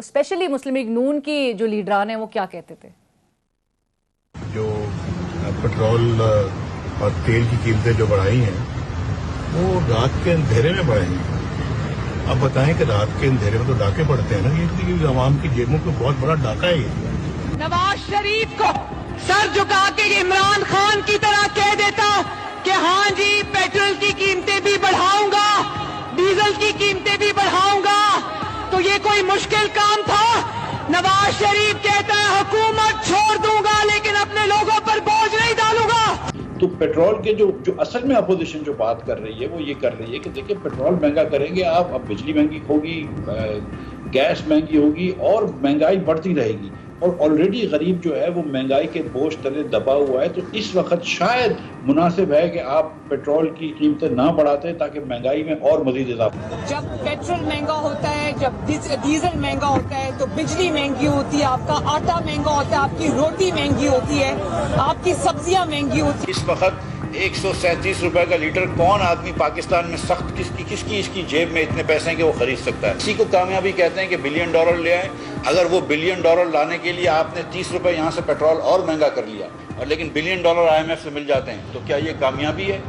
Specially मुस्लिम league नून की जो लीडरान है वो क्या कहते थे? जो पेट्रोल और तेल की कीमतें जो बढ़ाई हैं वो रात के अंधेरे में बढ़ाई हैं। अब बताएं कि रात के अंधेरे में तो डाके पड़ते हैं ना, ये आवाम की जेबों पे बहुत बड़ा डाका है ये। नवाज शरीफ को सर झुका के इमरान खान की तरह कह देता कि हाँ जी पेट्रोल की कीमतें भी बढ़ाऊंगा, डीजल की कीमतें भी बढ़ाऊंगा, तो ये कोई मुश्किल काम था? नवाज शरीफ कहता है हुकूमत छोड़ दूंगा लेकिन अपने लोगों पर बोझ नहीं डालूंगा। तो पेट्रोल के जो असल में अपोजिशन जो बात कर रही है वो ये कर रही है कि देखिए पेट्रोल महंगा करेंगे आप, अब बिजली महंगी होगी, गैस महंगी होगी और महंगाई बढ़ती रहेगी और ऑलरेडी गरीब जो है वो महंगाई के बोझ तले दबा हुआ है। तो इस वक्त शायद मुनासिब है कि आप पेट्रोल की कीमतें ना बढ़ाते ताकि महंगाई में और मजीद इजाफा। जब पेट्रोल महंगा होता है, जब डीजल महंगा होता है तो बिजली महंगी होती है, आपका आटा महंगा होता है, आपकी रोटी महंगी होती है, आपकी सब्जियां महंगी होती है। इस वक्त 137 रुपए का लीटर कौन आदमी पाकिस्तान में सख्त किसकी इसकी जेब में इतने पैसे हैं कि वो खरीद सकता है? इसी को कामयाबी कहते हैं कि $1 बिलियन ले आए। अगर वो $1 बिलियन लाने के लिए आपने 30 रुपए यहाँ से पेट्रोल और महंगा कर लिया और लेकिन $1 बिलियन IMF से मिल जाते हैं, तो क्या ये कामयाबी है?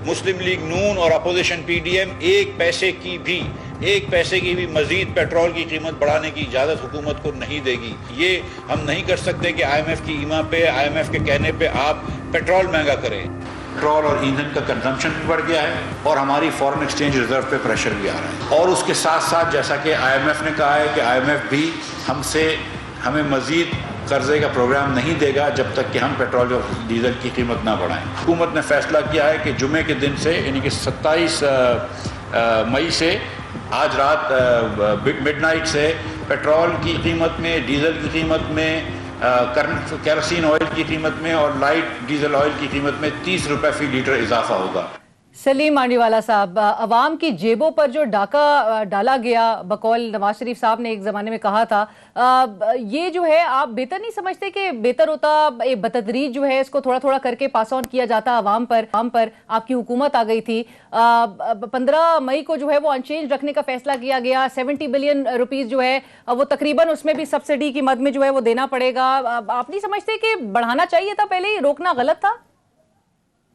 मुस्लिम लीग नून और अपोजिशन PDM एक पैसे की भी मजीद पेट्रोल की कीमत बढ़ाने की इजाज़त हुकूमत को नहीं देगी। ये हम नहीं कर सकते कि IMF की ईमा पे, IMF के कहने पे आप पेट्रोल महंगा करें। पेट्रोल और ईंधन का कंजम्पशन भी बढ़ गया है और हमारी फॉरेन एक्सचेंज रिजर्व पे प्रेशर भी आ रहा है और उसके साथ साथ जैसा कि IMF ने कहा है कि IMF भी हमें मजीद कर्जे का प्रोग्राम नहीं देगा जब तक कि हम पेट्रोल और डीजल की कीमत ना बढ़ाएं। हुकूमत ने फैसला किया है कि जुमे के दिन से यानी कि 27 मई से आज रात मिडनाइट से पेट्रोल की कीमत में, डीजल की कीमत में, केरोसिन ऑयल की कीमत में और लाइट डीजल ऑयल की कीमत में 30 रुपए फी लीटर इजाफा होगा। सलीम मांडीवाला साहब, अवाम की जेबों पर जो डाका डाला गया बकौल नवाज शरीफ साहब ने एक ज़माने में कहा था, ये जो है आप बेहतर नहीं समझते कि बेहतर होता एक बतदरीज जो है इसको थोड़ा थोड़ा करके पास ऑन किया जाता अवाम पर? आपकी हुकूमत आ गई थी, 15 मई को जो है वो अनचेंज रखने का फैसला किया गया। 70 बिलियन रुपीस जो है वो तकरीबन उसमें भी सब्सिडी की मद में जो है वो देना पड़ेगा। आप नहीं समझते कि बढ़ाना चाहिए था, पहले ही रोकना गलत था?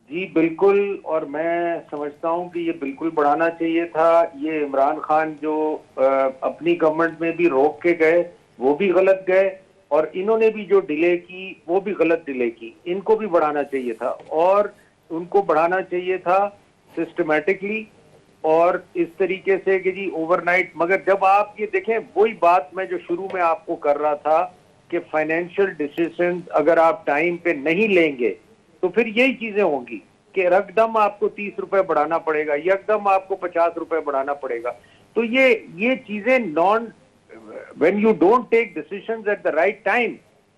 जी बिल्कुल, और मैं समझता हूं कि ये बिल्कुल बढ़ाना चाहिए था। ये इमरान खान जो अपनी गवर्नमेंट में भी रोक के गए वो भी गलत गए और इन्होंने भी जो डिले की वो भी गलत डिले की। इनको भी बढ़ाना चाहिए था और उनको बढ़ाना चाहिए था सिस्टमेटिकली और इस तरीके से कि जी ओवरनाइट। मगर जब आप ये देखें, वही बात मैं जो शुरू में आपको कर रहा था कि फाइनेंशियल डिसीजन अगर आप टाइम पे नहीं लेंगे तो फिर यही चीजें होंगी कि रकदम आपको 30 रुपए बढ़ाना पड़ेगा, यकदम आपको 50 रुपए बढ़ाना पड़ेगा। तो ये चीजें when you don't take decisions at the right time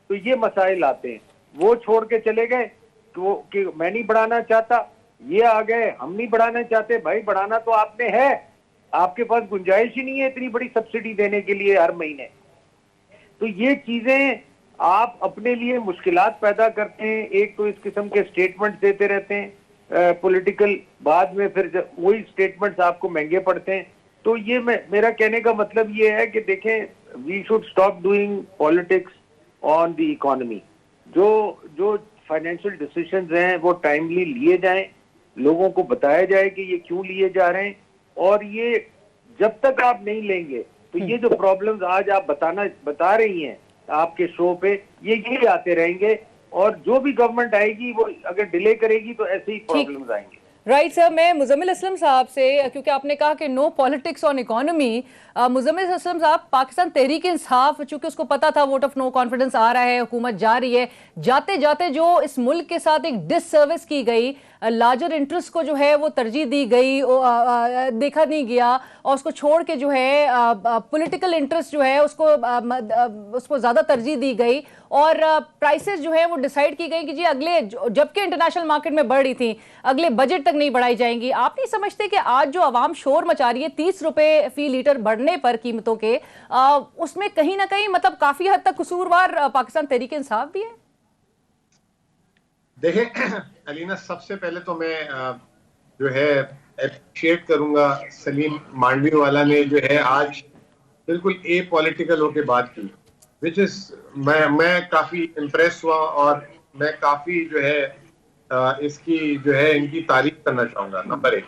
तो ये मसाइल आते हैं। वो छोड़ के चले गए तो कि मैं नहीं बढ़ाना चाहता, ये आ गए हम नहीं बढ़ाना चाहते। भाई बढ़ाना तो आपने है, आपके पास गुंजाइश ही नहीं है इतनी बड़ी सब्सिडी देने के लिए हर महीने। तो ये चीजें आप अपने लिए मुश्किलात पैदा करते हैं। एक तो इस किस्म के स्टेटमेंट्स देते रहते हैं पॉलिटिकल, बाद में फिर वही स्टेटमेंट्स आपको महंगे पड़ते हैं। तो ये मेरा कहने का मतलब ये है कि देखें, we should stop doing politics on the economy. जो फाइनेंशियल डिसीजंस हैं वो टाइमली लिए जाएं, लोगों को बताया जाए कि ये क्यों लिए जा रहे हैं और ये जब तक आप नहीं लेंगे तो ये जो प्रॉब्लम्स आज आप बता रही हैं आपके शो पे, ये आते रहेंगे और जो भी गवर्नमेंट आएगी वो अगर डिले करेगी तो ऐसे ही प्रॉब्लम्स आएंगे। राइट सर, मैं मुजम्मिल असलम साहब से, क्योंकि आपने कहा कि no politics on economy, Muzammil Aslam साहब, पाकिस्तान तहरीक इंसाफ चूंकि उसको पता था वोट ऑफ नो कॉन्फिडेंस आ रहा है, हुकूमत जा रही है, जाते जाते जो इस मुल्क के साथ एक डिससर्विस की गई, लार्जर इंटरेस्ट को जो है वो तरजीह दी गई, देखा नहीं गया और उसको छोड़ के जो है पॉलिटिकल इंटरेस्ट जो है उसको ज़्यादा तरजीह दी गई और प्राइसेस जो है वो डिसाइड की गई कि जी अगले, जबकि इंटरनेशनल मार्केट में बढ़ रही थी, अगले बजट तक नहीं बढ़ाई जाएंगी। आप नहीं समझते कि आज जो आवाम शोर मचा रही है 30 रुपए फी लीटर बढ़ने पर कीमतों के, उसमें कहीं ना कहीं मतलब काफी हद तक कसूरवार पाकिस्तान तहरीक इंसाफ भी है? देखें अलीना, सबसे पहले तो मैं जो है अप्रिशिएट करूंगा सलीम मांडवी वाला ने जो है आज बिल्कुल ए पॉलिटिकल होके बात की, विच इज मैं काफी इम्प्रेस हुआ और मैं काफी जो है इसकी जो है इनकी तारीफ करना चाहूंगा। नंबर एक,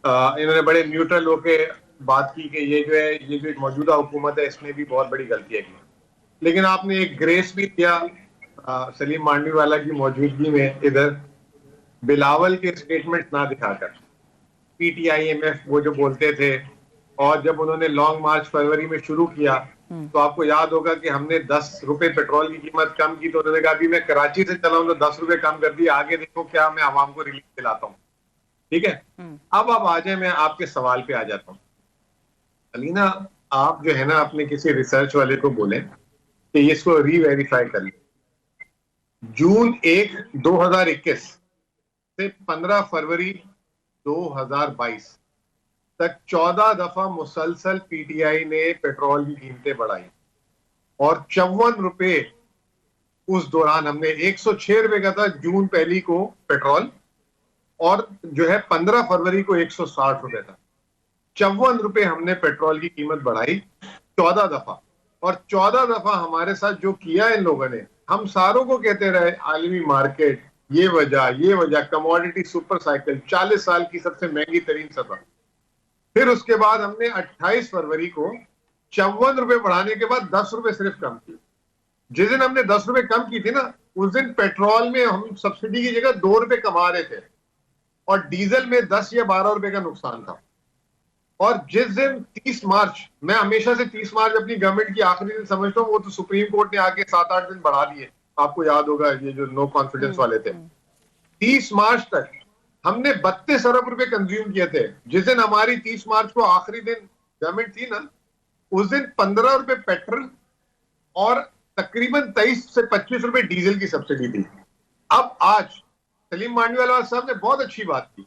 इन्होंने बड़े न्यूट्रल होके बात की कि ये जो है ये जो मौजूदा हुकूमत है इसमें भी बहुत बड़ी गलतियां की, लेकिन आपने एक ग्रेस भी दिया सलीम मांडवीवाला की मौजूदगी में इधर बिलावल के स्टेटमेंट ना दिखाकर, PTIMF वो जो बोलते थे, और जब उन्होंने लॉन्ग मार्च फरवरी में शुरू किया तो आपको याद होगा कि हमने 10 रुपए पेट्रोल की कीमत कम की तो उन्होंने कहा अभी मैं कराची से चला हूं तो 10 रुपए कम कर दिए, आगे देखो क्या मैं आवाम को रिलीफ दिलाता हूँ। ठीक है, अब आप आ जाए, मैं आपके सवाल पे आ जाता हूँ। अलीना, आप जो है ना अपने किसी रिसर्च वाले को बोले कि इसको रीवेरीफाई कर ले। जून 1, 2021 से 15 फरवरी 2022 तक 14 दफा मुसलसल PTI ने पेट्रोल की कीमतें बढ़ाई और 54 रुपए उस दौरान हमने 106 रुपए का था जून पहली को पेट्रोल, और जो है 15 फरवरी को 160 रुपए था। 54 रुपए हमने पेट्रोल की कीमत बढ़ाई 14 दफा, और 14 दफा हमारे साथ जो किया इन लोगों ने, हम सारों को कहते रहे आलमी मार्केट, ये वजह कमोडिटी सुपर साइकिल 40 साल की सबसे महंगी तरीन सफर। फिर उसके बाद हमने 28 फरवरी को 54 रुपए बढ़ाने के बाद 10 रुपए सिर्फ कम की। जिस दिन हमने 10 रुपए कम की थी ना, उस दिन पेट्रोल में हम सब्सिडी की जगह 2 रुपए कमा रहे थे और डीजल में 10 या 12 रुपए का नुकसान था। और जिस दिन 30 मार्च, मैं हमेशा से 30 मार्च अपनी गवर्नमेंट की आखिरी दिन समझता हूँ, वो तो सुप्रीम कोर्ट ने आके 7-8 दिन बढ़ा दिए, आपको याद होगा ये जो नो कॉन्फिडेंस वाले थे। 30 मार्च तक हमने 32 अरब रुपए कंज्यूम किए थे। जिस दिन हमारी 30 मार्च को आखिरी दिन गवर्नमेंट थी ना, उस दिन 15 रुपए पेट्रोल और तकरीबन 23 से 25 रुपए डीजल की सब्सिडी थी। अब आज सलीम मांडवीवाला साहब ने बहुत अच्छी बात की,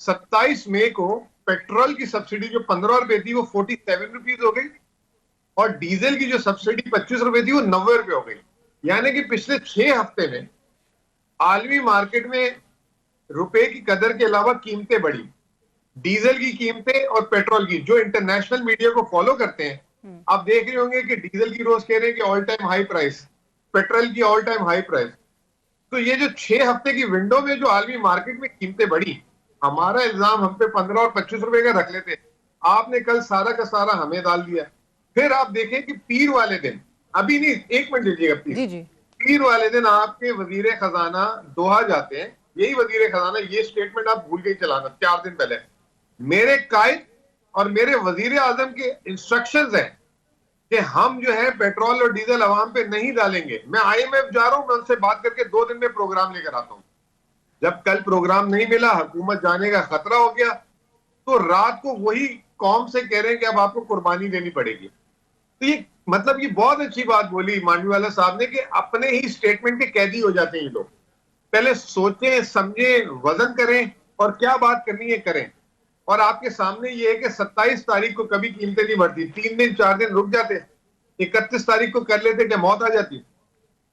27 मई को पेट्रोल की सब्सिडी जो 15 रुपए थी वो 47 रुपीज हो गई, और डीजल की जो सब्सिडी 25 रुपए थी वो 90 रुपए हो गई। यानी कि पिछले 6 हफ्ते में आलमी मार्केट में रुपए की कदर के अलावा कीमतें बढ़ी। डीजल की कीमतें और पेट्रोल की, जो इंटरनेशनल मीडिया को फॉलो करते हैं, आप देख रहे होंगे कि डीजल की रोज कह रहे हैं कि all time high price, petrol की ऑल टाइम हाई प्राइस। तो ये जो 6 हफ्ते की विंडो में जो आलमी मार्केट में कीमतें बढ़ी, हमारा इल्जाम हम पे 15 और 25 रुपए का रख लेते, आपने कल सारा का सारा हमें डाल दिया। फिर आप देखें कि पीर वाले दिन, अभी नहीं, 1 मिनट लीजिएगा प्लीज, पीर वाले दिन आपके वजीर खजाना दोहा जाते हैं, यही वजीर खजाना, ये स्टेटमेंट आप भूल गई चलाना 4 दिन पहले, मेरे कायद और मेरे वजीर आजम के इंस्ट्रक्शंस हैं कि हम जो है पेट्रोल और डीजल अवाम पे नहीं डालेंगे। मैं IMF जा रहा हूं, मैं उनसे बात करके 2 दिन में प्रोग्राम लेकर आता हूं। जब कल प्रोग्राम नहीं मिला, हुकूमत जाने का खतरा हो गया, तो रात को वही कौम से कह रहे हैं कि अब आपको कुर्बानी देनी पड़ेगी। तो ये मतलब ये बहुत अच्छी बात बोली मांडवीवाला साहब ने कि अपने ही स्टेटमेंट के कैदी हो जाते हैं ये लोग। पहले सोचें, समझें, वजन करें और क्या बात करनी है करें। और आपके सामने ये है कि 27 तारीख को कभी कीमतें नहीं बढ़ती, 3 दिन 4 दिन रुक जाते, 31 तारीख को कर लेते, क्या मौत आ जाती?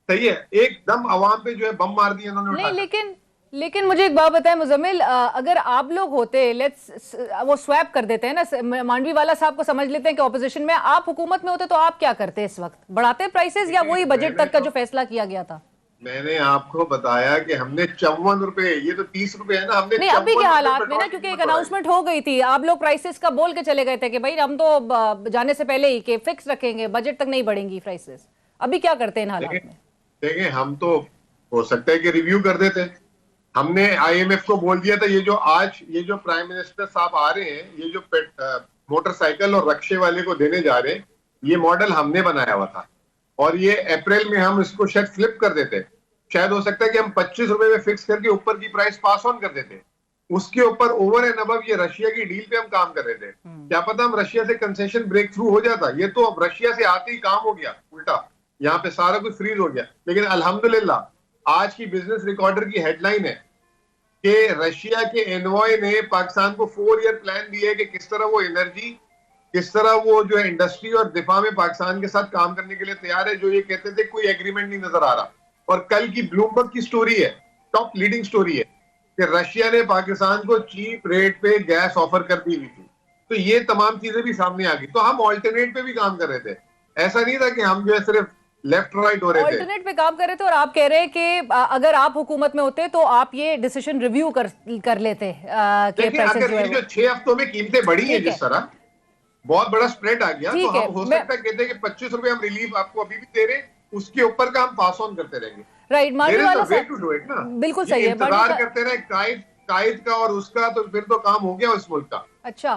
सही है, एकदम आवाम पे जो है बम मार दिए उन्होंने। नहीं, लेकिन मुझे एक बात बताएं मुजम्मिल, अगर आप लोग होते, लेट्स वो स्वैप कर देते हैं ना, मांडवीवाला साहब को समझ लेते हैं कि ऑपोजिशन में, आप हुकूमत में होते तो आप क्या करते इस वक्त? बढ़ाते प्राइसेस या वही बजट तक का जो फैसला किया गया था? मैंने आपको बताया कि हमने 54 रुपए, ये तो 30 रुपए है ना, हमने नहीं अभी के हालात में ना, क्योंकि एक अनाउंसमेंट हो गई थी, आप लोग प्राइसेस का बोल के चले गए थे कि भाई हम तो जाने से पहले ही कि फिक्स रखेंगे, बजट तक नहीं बढ़ेंगी प्राइसेस। अभी क्या करते हैं इन हालात में? देखिए, हम तो हो सकता है कि रिव्यू कर देते। हमने IMF को बोल दिया था, ये जो आज ये जो प्राइम मिनिस्टर साहब आ रहे हैं, ये जो मोटरसाइकिल और रक्शे वाले को देने जा रहे हैं, ये मॉडल हमने बनाया हुआ था, और ये अप्रैल में हम इसको शायद फ्लिप कर देते। शायद हो सकता है कि हम 25 रुपए में फिक्स करके ऊपर की प्राइस पास ऑन कर देते। उसके ऊपर ओवर एंड अबव ये रशिया की डील पे हम काम कर रहे थे। क्या पता हम रशिया से कंसेशन ब्रेक थ्रू हो जाता। ये तो अब रशिया से आते ही काम हो गया उल्टा, यहाँ पे सारा कुछ फ्रीज हो गया। लेकिन अल्हम्दुलिल्लाह आज की बिजनेस रिकॉर्डर की हेडलाइन है कि रशिया के एनवॉय ने पाकिस्तान को 4 ईयर प्लान दिया है कि किस तरह वो एनर्जी, किस तरह वो जो है इंडस्ट्री और दिफा में पाकिस्तान के साथ काम करने के लिए तैयार है। जो ये कहते थे कोई एग्रीमेंट नहीं नजर आ रहा। और कल की ब्लूमबर्ग की स्टोरी है, टॉप लीडिंग स्टोरी है कि रशिया ने पाकिस्तान को चीप रेट पे गैस ऑफर कर दी हुई थी। तो ये तमाम चीजें भी सामने आ गई। तो हम ऑल्टरनेट पे भी काम कर रहे थे, ऐसा नहीं था कि हम जो है सिर्फ लेफ्ट राइट हो रहे थे। ऑल्टरनेट पे काम कर रहे थे और आप कह रहे हैं कि अगर आप हुकूमत में होते तो आप ये डिसीजन रिव्यू कर लेते कि देखिए, prices अगर जो है ये वो- जो 6 हफ्तों में कीमतें बढ़ी हैं ठीक है। जिस तरह बहुत बड़ा स्प्रेड आ गया, तो ठीक है, हम हो मैं- सकता है कहते हैं कि 25 रुपए हम रिलीफ आपको अभी भी दे रहे हैं, उसके ऊपर का हम पास ऑन करते रहेंगे। राइट, There मांडवी is वाला a way साहब to do it ना। बिल्कुल ये सही है, इंतजार मांडवी करते रहे कायद का और उसका, तो फिर तो काम हो गया उस मुल्क का। अच्छा,